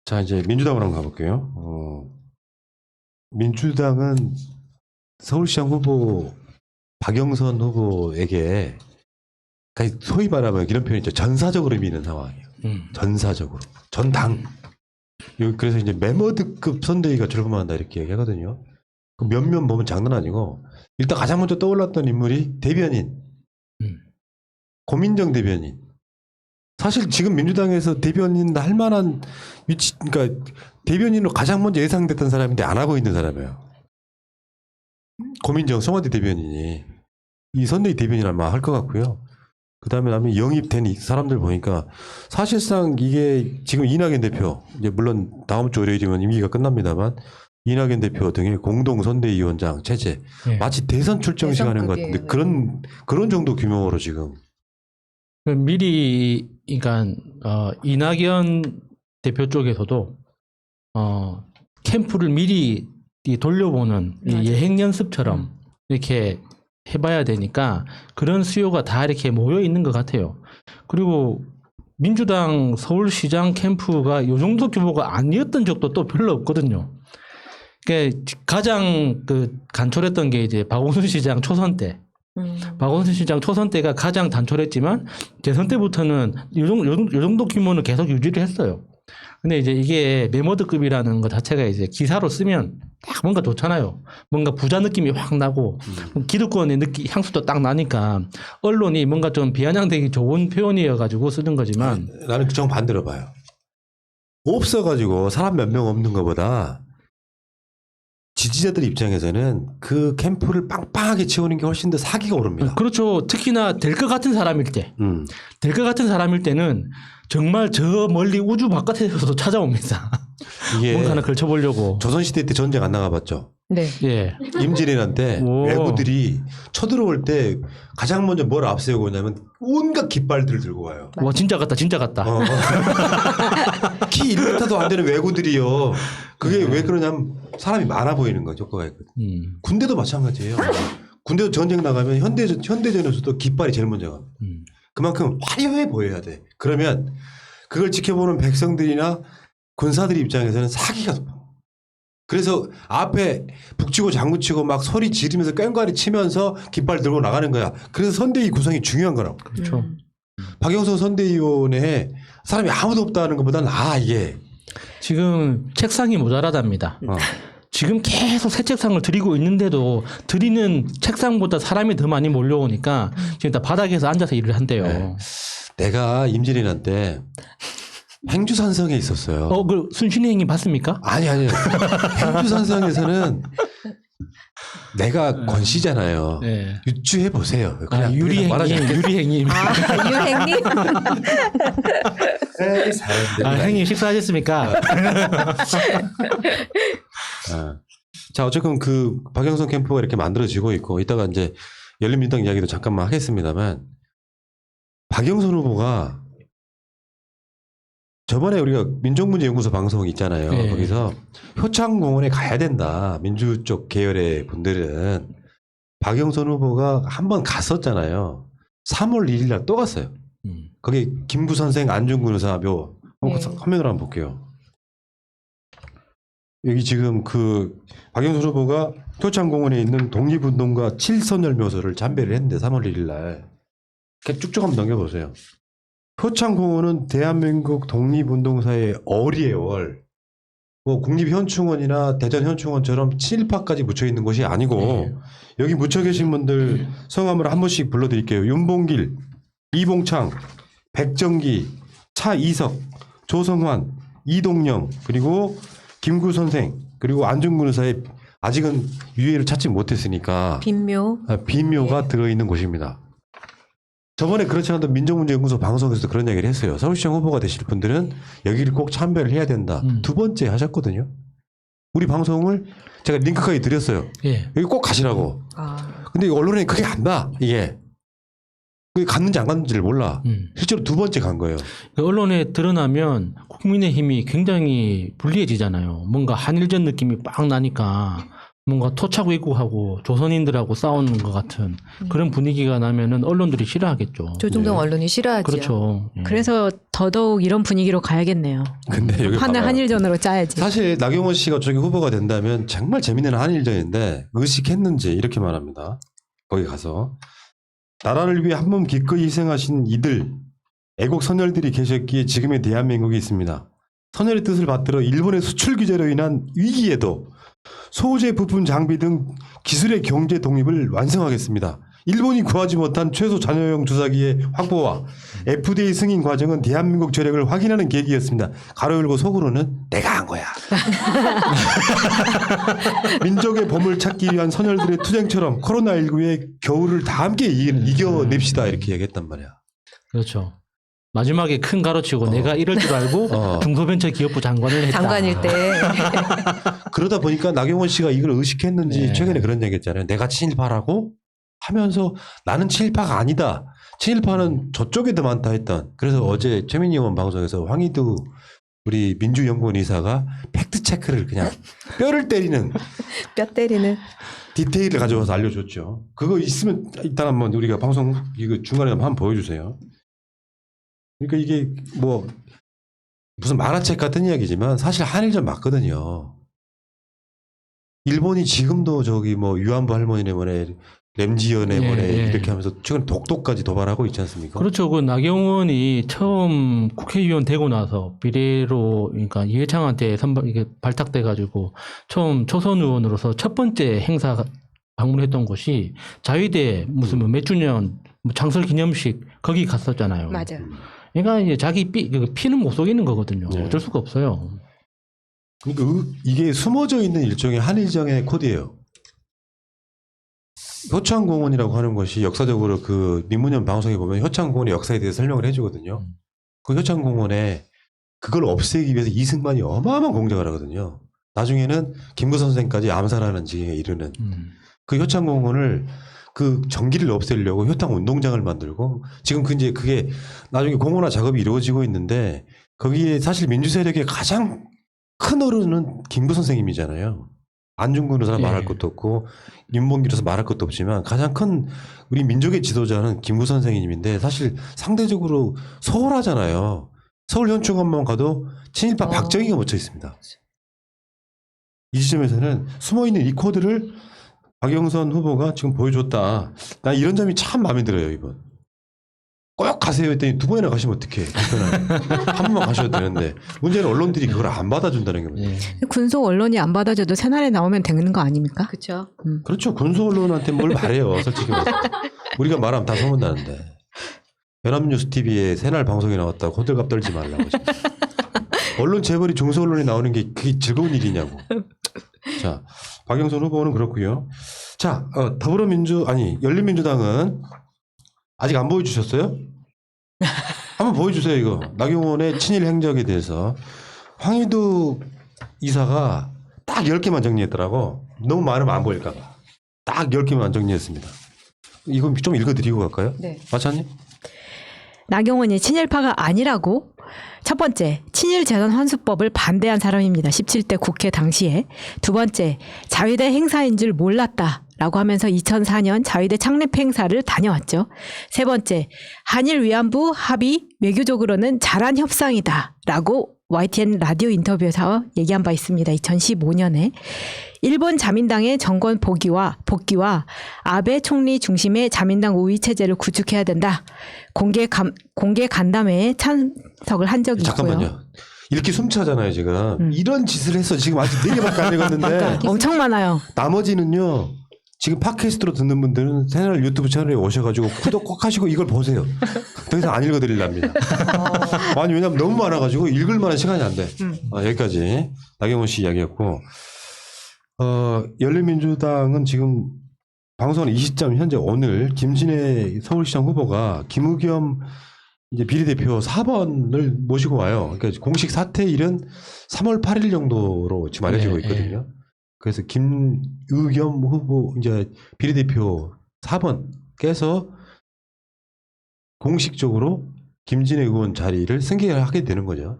자, 이제 민주당으로 한번 가볼게요. 민주당은 서울시장 후보 박영선 후보에게 소위 말하면 이런 표현이 있죠. 전사적으로 미는 상황이에요. 전사적으로. 전당. 그래서 이제 메머드급 선대위가 출범한다 이렇게 얘기하거든요. 그 몇몇 보면 장난 아니고 일단 가장 먼저 떠올랐던 인물이 대변인. 고민정 대변인. 사실 지금 민주당에서 대변인 할 만한 위치, 그러니까 대변인으로 가장 먼저 예상됐던 사람인데 안 하고 있는 사람이에요. 고민정 청와대 대변인이 이 선대위 대변인 아마 할 것 같고요. 그 다음에 영입된 이 사람들 보니까 사실상 이게 지금 이낙연 대표, 이제 물론 다음 주 월요일이면 임기가 끝납니다만 이낙연 대표 등의 공동 선대위원장 체제, 네. 마치 대선 출정식 하는 것 같은데 그런 정도 규모로 지금. 미리, 그러니까, 이낙연 대표 쪽에서도, 캠프를 미리 돌려보는 이 예행 연습처럼 이렇게 해봐야 되니까 그런 수요가 다 이렇게 모여 있는 것 같아요. 그리고 민주당 서울시장 캠프가 이 정도 규모가 아니었던 적도 또 별로 없거든요. 그러니까 가장 간촐했던 게 이제 박원순 시장 초선 때. 박원순 시장 초선 때가 가장 단촐했지만 대선 때부터는 요 정도 규모는 계속 유지를 했어요. 근데 이제 이게 메머드급이라는 것 자체가 이제 기사로 쓰면 딱 뭔가 좋잖아요. 뭔가 부자 느낌이 확 나고 기득권의 향수도 딱 나니까 언론이 뭔가 좀 비아냥되기 좋은 표현이어가지고 쓰는 거지만 나는 정반대로 봐요. 없어가지고 사람 몇 명 없는 것보다 지지자들 입장에서는 그 캠프를 빵빵하게 채우는 게 훨씬 더 사기가 오릅니다. 그렇죠. 특히나 될 것 같은 사람일 때. 될 것 같은 사람일 때는 정말 저 멀리 우주 바깥에서도 찾아옵니다. 이게 뭔가 하나 걸쳐보려고. 조선시대 때 전쟁 안 나가봤죠? 네. 예. 임진왜란 외구들이 쳐들어올 때 가장 먼저 뭘 앞세우고 오냐면 온갖 깃발들을 들고 와요. 와, 진짜 같다, 진짜 같다. 키 1m도 안 되는 외구들이요. 그게 왜 그러냐면 사람이 많아 보이는 거죠. 효과가 있거든. 군대도 마찬가지예요. 군대도 전쟁 나가면 현대전에서도 깃발이 제일 먼저 가. 그만큼 화려해 보여야 돼. 그러면 그걸 지켜보는 백성들이나 군사들 입장에서는 사기가 높아. 그래서 앞에 북치고 장구치고 막 소리 지르면서 꽹과리 치면서 깃발 들고 나가는 거야. 그래서 선대위 구성이 중요한 거라고. 그렇죠. 박영선 선대위원회에 사람이 아무도 없다는 것보다는 이게 지금 책상이 모자라답니다. 지금 계속 새 책상을 드리고 있는데도 드리는 책상보다 사람이 더 많이 몰려오니까 지금 다 바닥에서 앉아서 일을 한대요. 네. 내가 임진왜란 때 행주산성에 있었어요. 그 순신의 행님 봤습니까? 아니. 행주산성에서는 내가 권씨잖아요. 네. 유추해 보세요. 그냥 유리행님. 유행님. 행님 식사하셨습니까? 자, 어쨌든 그 박영선 캠프가 이렇게 만들어지고 있고 이따가 이제 열린민주당 이야기도 잠깐만 하겠습니다만 박영선 후보가 저번에 우리가 민족문제연구소 방송 있잖아요. 네. 거기서 효창공원에 가야 된다. 민주 쪽 계열의 분들은 박영선 후보가 한번 갔었잖아요. 3월 1일 날 또 갔어요. 거기 김구 선생 안중근 의사 묘 화면으로 한번 볼게요. 여기 지금 그 박영선 후보가 효창공원에 있는 독립운동가 7선열 묘소를 참배를 했는데 3월 1일 날 이렇게 쭉쭉 한번 넘겨보세요. 효창공원은 대한민국 독립운동사의 어리의 월, 뭐 국립현충원이나 대전현충원처럼 친일파까지 묻혀 있는 곳이 아니고 여기 묻혀 계신 분들 성함을 한 번씩 불러드릴게요. 윤봉길, 이봉창, 백정기, 차이석, 조성환, 이동영, 그리고 김구 선생, 그리고 안중근 의사의 아직은 유해를 찾지 못했으니까 빈묘가 들어있는 곳입니다. 저번에 그렇지 않아도 민족문제연구소 방송에서도 그런 얘기를 했어요. 서울시장 후보가 되실 분들은 여기를 꼭 참배를 해야 된다. 두 번째 하셨거든요. 우리 방송을 제가 링크까지 드렸어요. 예. 여기 꼭 가시라고. 근데 언론에 그게 안 나. 이게. 그게 갔는지 안 갔는지를 몰라. 실제로 두 번째 간 거예요. 언론에 드러나면 국민의힘이 굉장히 불리해지잖아요. 뭔가 한일전 느낌이 빡 나니까 뭔가 토착 위구하고 조선인들하고 싸우는 것 같은 그런 분위기가 나면은 언론들이 싫어하겠죠. 조중동 네. 언론이 싫어하죠. 그렇죠. 예. 그래서 더더욱 이런 분위기로 가야겠네요. 근데 여기 봐봐요. 한일전으로 짜야지. 사실 나경원 씨가 저기 후보가 된다면 정말 재밌는 한일전인데 의식했는지 이렇게 말합니다. 거기 가서 나라를 위해 한 몸 기꺼이 희생하신 이들 애국 선열들이 계셨기에 지금의 대한민국이 있습니다. 선열의 뜻을 받들어 일본의 수출 규제로 인한 위기에도 소재, 부품, 장비 등 기술의 경제 독립을 완성하겠습니다. 일본이 구하지 못한 최소 잔여용 주사기의 확보와 FDA 승인 과정은 대한민국 저력을 확인하는 계기였습니다. 가로 열고 속으로는 내가 한 거야. 민족의 보물 찾기 위한 선열들의 투쟁처럼 코로나19의 겨울을 다 함께 이겨냅시다 이렇게 얘기했단 말이야. 그렇죠. 마지막에 큰 가로치고 내가 이럴 줄 알고 중소벤처기업부 장관을 했다. 장관일 때 그러다 보니까 나경원 씨가 이걸 의식했는지 네. 최근에 그런 얘기 했잖아요. 내가 친일파라고 하면서 나는 친일파가 아니다. 친일파는 저쪽에 더 많다 했던. 그래서 어제 최민희 의원 방송에서 황희두 우리 민주연구원 이사가 팩트체크를 그냥 뼈를 때리는 뼈 때리는 디테일을 가져와서 알려줬죠. 그거 있으면 일단 한번 우리가 방송 이거 중간에 한번 보여주세요. 그러니까 이게 뭐 무슨 만화책 같은 이야기지만 사실 한일전 맞거든요. 일본이 지금도 저기 뭐 유한부 할머니네 뭐네 램지연네 뭐네 예. 이렇게 하면서 최근 독도까지 도발하고 있지 않습니까? 그렇죠. 그 나경원이 처음 국회의원 되고 나서 비례로 그러니까 이회창한테 이게 발탁돼 가지고 처음 초선 의원으로서 첫 번째 행사 방문했던 곳이 자위대 무슨 뭐 몇 주년 뭐 창설 기념식 거기 갔었잖아요. 맞아. 그러니까 이제 자기 피는 못 속이는 거거든요. 네. 어쩔 수가 없어요. 그러니까 이게 숨어져 있는 일종의 한일전의 코드예요. 효창공원이라고 하는 것이 역사적으로 그 민문연 방송에 보면 효창공원의 역사에 대해서 설명을 해주거든요. 그 효창공원에 그걸 없애기 위해서 이승만이 어마어마한 공작을 하거든요. 나중에는 김구 선생까지 암살하는 지경에 이르는 그 효창공원을 그 전기를 없애려고 효창 운동장을 만들고 지금 이제 그게 나중에 공원화 작업이 이루어지고 있는데 거기에 사실 민주세력의 가장 큰 어른은 김구 선생님이잖아요. 안중근으로서 말할 예. 것도 없고 윤봉길로서 말할 것도 없지만 가장 큰 우리 민족의 지도자는 김구 선생님인데 사실 상대적으로 소홀하잖아요. 서울 현충원만 가도 친일파 박정희가 묻혀 있습니다. 이 지점에서는 숨어있는 이 코드를 박영선 후보가 지금 보여줬다. 나 이런 점이 참 마음에 들어요, 이번. 꼭 가세요 했더니 두 번이나 가시면 어떡해. 한 번만 가셔도 되는데. 문제는 언론들이 그걸 안 받아준다는 게 문제예요. 예. 군속 언론이 안 받아줘도 새날에 나오면 되는 거 아닙니까? 그렇죠. 그렇죠. 군소 언론한테 뭘 말해요, 솔직히 말해서. 우리가 말하면 다 소문나는데. 연합뉴스 TV에 새날 방송에 나왔다고 호들갑 떨지 말라고. 지금. 언론 재벌이 중소 언론에 나오는 게 그게 즐거운 일이냐고. 자, 박영선 후보는 그렇고요. 자, 열린민주당은 아직 안 보여주셨어요? 한번 보여주세요, 이거. 나경원의 친일 행적에 대해서. 황희두 이사가 딱 10개만 정리했더라고. 너무 많으면 안 보일까봐. 딱 10개만 정리했습니다. 이거 좀 읽어드리고 갈까요? 네. 마차님? 나경원이 친일파가 아니라고 첫 번째, 친일재단 환수법을 반대한 사람입니다. 17대 국회 당시에. 두 번째, 자위대 행사인 줄 몰랐다라고 하면서 2004년 자위대 창립 행사를 다녀왔죠. 세 번째, 한일 위안부 합의 외교적으로는 잘한 협상이다라고 YTN 라디오 인터뷰에서 얘기한 바 있습니다. 2015년에. 일본 자민당의 정권 복귀와 아베 총리 중심의 자민당 우위 체제를 구축해야 된다. 공개 간담회에 참석을 한 적이 있고요. 잠깐만요. 이렇게 숨차잖아요, 지금. 이런 짓을 해서 지금 아직 4개밖에 안 읽었는데. 엄청 많아요. 나머지는요. 지금 팟캐스트로 듣는 분들은 새날 유튜브 채널에 오셔가지고 구독 꼭 하시고 이걸 보세요. 더 이상 안 읽어드리랍니다. 아니 왜냐면 너무 많아가지고 읽을 만한 시간이 안 돼. 여기까지 나경원 씨 이야기였고 열린민주당은 지금 방송하는 이 시점 현재 오늘 김진애 서울시장 후보가 김의겸 이제 비례대표 4번을 모시고 와요. 그러니까 공식 사퇴일은 3월 8일 정도로 지금 알려지고 있거든요. 그래서 김의겸 후보 이제 비례대표 4번께서 공식적으로 김진애 의원 자리를 승계하게 되는 거죠.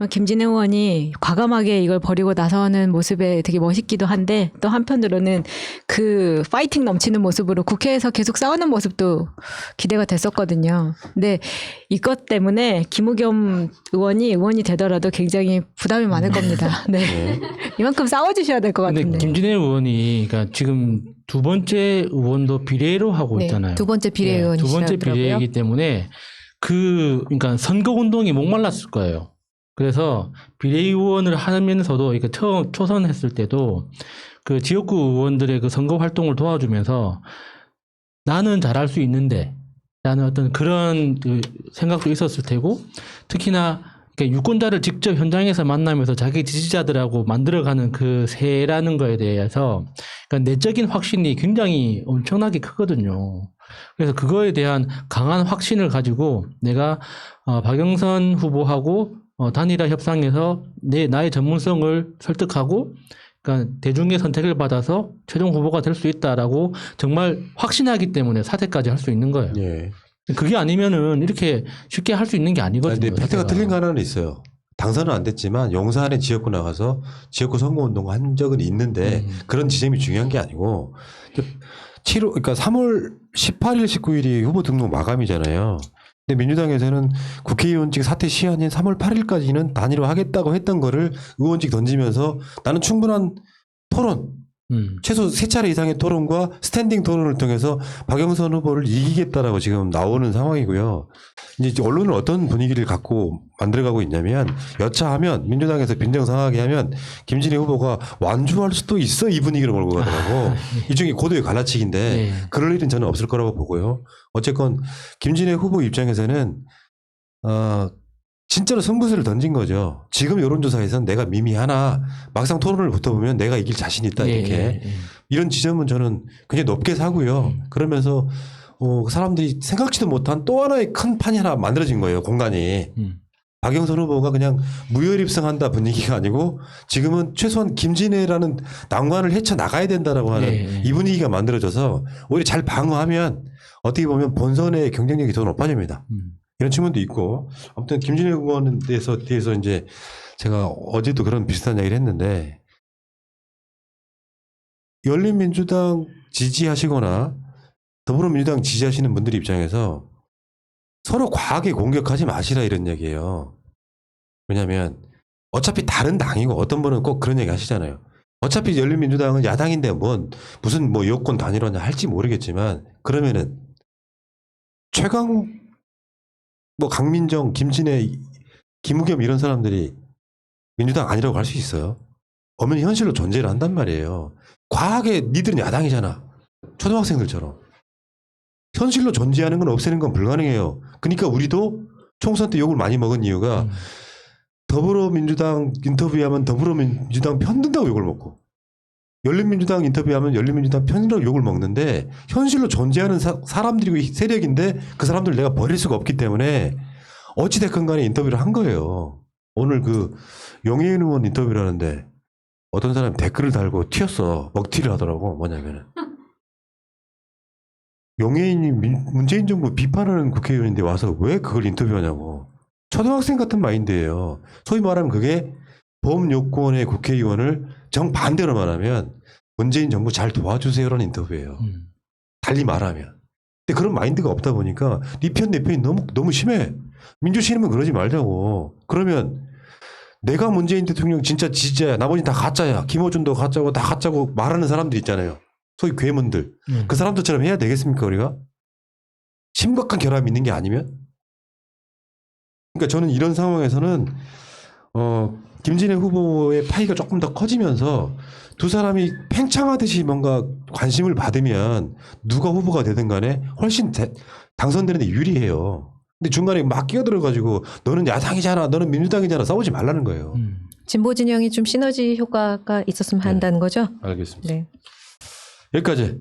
김진애 의원이 과감하게 이걸 버리고 나서는 모습에 되게 멋있기도 한데 또 한편으로는 그 파이팅 넘치는 모습으로 국회에서 계속 싸우는 모습도 기대가 됐었거든요. 근데 이것 때문에 김우겸 의원이 되더라도 굉장히 부담이 많을 겁니다. 네. 이만큼 싸워주셔야 될 것 근데 같은데. 김진애 의원이 그러니까 지금 두 번째 의원도 비례로 하고 네, 있잖아요. 두 번째 비례 두 의원이시더라고요. 번째 비례이기 때문에 그러니까 선거 운동이 목말랐을 거예요. 그래서 비례의원을 하면서도 이렇게 처음 초선했을 때도 그 지역구 의원들의 그 선거 활동을 도와주면서 나는 잘할 수 있는데 라는 어떤 그런 그 생각도 있었을 테고 특히나 그러니까 유권자를 직접 현장에서 만나면서 자기 지지자들하고 만들어가는 그 세라는 거에 대해서 그러니까 내적인 확신이 굉장히 엄청나게 크거든요. 그래서 그거에 대한 강한 확신을 가지고 내가 박영선 후보하고 단일화 협상에서 나의 전문성을 설득하고 그러니까 대중의 선택을 받아서 최종 후보가 될 수 있다라고 정말 확신하기 때문에 사퇴까지 할 수 있는 거예요. 예. 그게 아니면은 이렇게 쉽게 할 수 있는 게 아니거든요. 근데 팩트가 사태가. 틀린 거 하나는 있어요. 당선은 안 됐지만 용산에 지역구 나가서 지역구 선거운동 한 적은 있는데 그런 지점이 중요한 게 아니고 7월 그러니까 3월 18일 19일이 후보 등록 마감이잖아요. 근데 민주당에서는 국회의원직 사퇴 시한인 3월 8일까지는 단일화 하겠다고 했던 거를 의원직 던지면서 나는 충분한 토론 최소 3차례 이상의 토론과 스탠딩 토론을 통해서 박영선 후보를 이기겠다라고 지금 나오는 상황이고요. 이제 언론은 어떤 분위기를 갖고 만들어가고 있냐면 여차하면 민주당에서 빈정상하게 하면 김진애 후보가 완주할 수도 있어 이 분위기로 몰고 가더라고. 일종의 고도의 갈라치기인데 네. 그럴 일은 저는 없을 거라고 보고요. 어쨌건 김진애 후보 입장에서는 진짜로 승부수를 던진 거죠. 지금 여론조사에서는 내가 미미하나 막상 토론을 붙어보면 내가 이길 자신 있다 이렇게 이런 지점은 저는 굉장히 높게 사고요. 그러면서 사람들이 생각지도 못한 또 하나의 큰 판이 하나 만들어진 거예요. 공간이. 박영선 후보가 그냥 무혈입성한다 분위기가 아니고 지금은 최소한 김진애라는 난관을 헤쳐나가야 된다라고 하는 이 분위기가 만들어져서 오히려 잘 방어하면 어떻게 보면 본선의 경쟁력이 더 높아집니다. 이런 측면도 있고 아무튼 김진애 의원에 대해서 이제 제가 어제도 그런 비슷한 이야기를 했는데 열린민주당 지지하시거나 더불어민주당 지지하시는 분들 입장에서 서로 과하게 공격하지 마시라 이런 얘기예요. 왜냐하면 어차피 다른 당이고 어떤 분은 꼭 그런 얘기 하시잖아요. 어차피 열린민주당은 야당인데 무슨 여권 단일화냐 할지 모르겠지만 그러면은 최강 강민정, 김진애, 김우겸 이런 사람들이 민주당 아니라고 할 수 있어요. 엄연히 현실로 존재를 한단 말이에요. 과하게 니들은 야당이잖아. 초등학생들처럼. 현실로 존재하는 건 없애는 건 불가능해요. 그러니까 우리도 총선 때 욕을 많이 먹은 이유가 더불어민주당 인터뷰하면 더불어민주당 편든다고 욕을 먹고 열린민주당 인터뷰하면 열린민주당 편이라고 욕을 먹는데 현실로 존재하는 사람들이고 세력인데 그 사람들 내가 버릴 수가 없기 때문에 어찌됐건 간에 인터뷰를 한 거예요. 오늘 그 용해인 의원 인터뷰를 하는데 어떤 사람이 댓글을 달고 튀었어. 먹튀를 하더라고. 뭐냐면은 용해인이 문재인 정부 비판하는 국회의원인데 와서 왜 그걸 인터뷰하냐고. 초등학생 같은 마인드예요. 소위 말하면 그게 범요건의 국회의원을 정반대로 말하면 문재인 정부 잘 도와주세요라는 인터뷰예요. 달리 말하면. 근데 그런 마인드가 없다 보니까 네 편 내 편이 너무 심해. 민주시민은 그러지 말자고. 그러면 내가 문재인 대통령 진짜 지지자야. 나머지 다 가짜야. 김어준도 가짜고 다 가짜고 말하는 사람들 있잖아요. 소위 괴문들. 그 사람들처럼 해야 되겠습니까 우리가? 심각한 결함이 있는 게 아니면? 그러니까 저는 이런 상황에서는 김진애 후보의 파이가 조금 더 커지면서 두 사람이 팽창하듯이 뭔가 관심을 받으면 누가 후보가 되든 간에 훨씬 당선되는 데 유리해요. 근데 중간에 막 끼어들어가지고 너는 야당이잖아, 너는 민주당이잖아 싸우지 말라는 거예요. 진보 진영이 좀 시너지 효과가 있었으면 한다는 거죠? 알겠습니다. 네. 여기까지.